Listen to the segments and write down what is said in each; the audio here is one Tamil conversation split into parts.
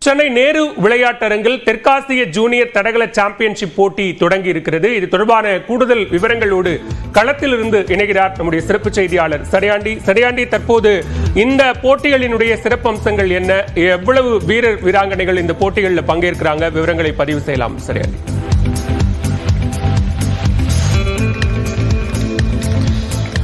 சென்னை நேரு விளையாட்டரங்கில் தெற்காசிய ஜூனியர் தடகள சாம்பியன்ஷிப் போட்டி தொடங்கி இருக்கிறது. இது தொடர்பான கூடுதல் விவரங்களோடு களத்திலிருந்து இணைகிறார் நம்முடைய சிறப்பு செய்தியாளர் சடையாண்டி. தற்போது இந்த போட்டிகளினுடைய சிறப்பம்சங்கள் என்ன, எவ்வளவு வீரர் வீராங்கனைகள் இந்த போட்டிகளில் பங்கேற்கிறாங்க, விவரங்களை பதிவு செய்யலாம். சடையாண்டி.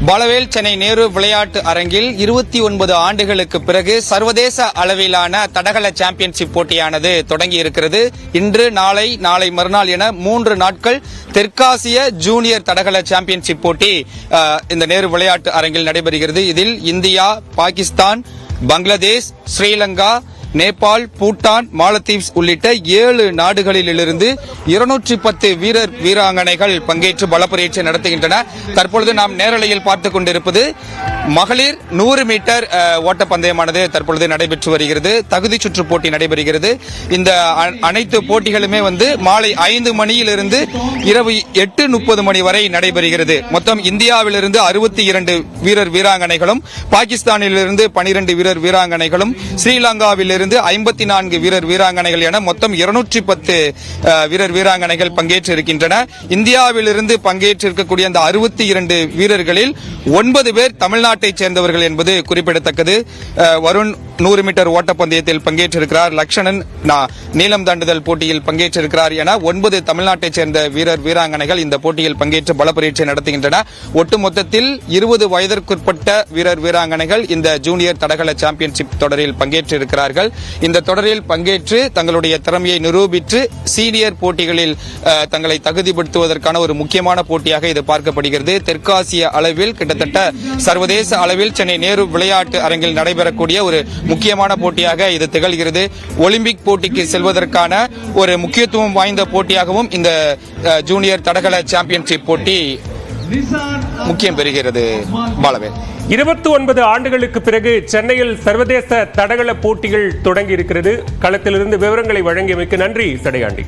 பாலவேல், சென்னை நேரு விளையாட்டு அரங்கில் 29 ஆண்டுகளுக்கு பிறகு சர்வதேச அளவிலான தடகள சாம்பியன்ஷிப் போட்டியானது தொடங்கி இருக்கிறது. இன்று, நாளை மறுநாள் என 3 நாட்கள் தெற்காசிய ஜூனியர் தடகள சாம்பியன்ஷிப் போட்டி இந்த நேரு விளையாட்டு அரங்கில் நடைபெறுகிறது. இதில் இந்தியா, பாகிஸ்தான், பங்களாதேஷ், ஸ்ரீலங்கா, நேபாள், பூட்டான், மாலத்தீவ்ஸ் உள்ளிட்ட 7 நாடுகளிலிருந்து 210 வீரர் வீராங்கனைகள் பங்கேற்று பலப்பரீட்சை நடத்துகின்றன. தற்பொழுது நாம் நேரலையில் பார்த்துக் கொண்டிருப்பது மகளிர் 100 மீட்டர் ஓட்டப்பந்தயமானது தற்பொழுது நடைபெற்று வருகிறது. தகுதி சுற்று போட்டி நடைபெறுகிறது. இந்த அனைத்து போட்டிகளுமே மாலை 5 மணியிலிருந்து இரவு 8:30 மணி வரை நடைபெறுகிறது. மொத்தம் இந்தியாவிலிருந்து 62 வீரர் வீராங்கனைகளும், பாகிஸ்தானிலிருந்து 12 வீரர் வீராங்கனைகளும், ஸ்ரீலங்காவிலிருந்து 54 வீரர் வீராங்கனைகள் என மொத்தம் 210 வீரர் வீராங்கனைகள் பங்கேற்றிருக்கின்றன. இந்தியாவிலிருந்து பங்கேற்றிருக்கக்கூடிய அந்த 62 வீரர்களில் 9 பேர் தமிழ்நாட்டை சேர்ந்தவர்கள் என்பது குறிப்பிடத்தக்கது. வருண் 100 மீட்டர் ஓட்டப்பந்தயத்தில் பங்கேற்றிருக்கிறார். லக்ஷணன் நீளம் தாண்டுதல் போட்டியில் பங்கேற்றிருக்கிறார் என 9 தமிழ்நாட்டை சேர்ந்த வீரர் வீராங்கனைகள் இந்த போட்டியில் பங்கேற்று பலப்பரீட்சை நடத்துகின்றன. ஒட்டுமொத்தத்தில் 20 வயதிற்குட்பட்ட வீரர் வீராங்கனைகள் இந்த ஜூனியர் தடகள சாம்பியன்ஷிப் தொடரில் பங்கேற்றிருக்கிறார்கள். இந்த தொடரில் பங்கேற்று தங்களுடைய திறமையை நிரூபித்து சீனியர் போட்டிகளில் தங்களை தகுதிப்படுத்துவதற்கான ஒரு முக்கியமான போட்டியாக இது பார்க்கப்படுகிறது. தெற்காசிய அளவில், கிட்டத்தட்ட சர்வதேச அளவில் சென்னை நேரு விளையாட்டு அரங்கில் நடைபெறக்கூடிய ஒரு முக்கியமான போட்டியாக இது திகழ்கிறது. ஒலிம்பிக் போட்டிக்கு செல்வதற்கான ஒரு முக்கியத்துவம் வாய்ந்த போட்டியாகவும் இந்த ஜூனியர் தடகள சாம்பியன்ஷிப் போட்டி முக்கியம் பெறுகிறது. பாலவேல், 29 ஆண்டுகளுக்கு பிறகு சென்னையில் சர்வதேச தடகள போட்டிகள் தொடங்கி இருக்கிறது. களத்திலிருந்து விவரங்களை வழங்கியமைக்கு நன்றி சடையாண்டி.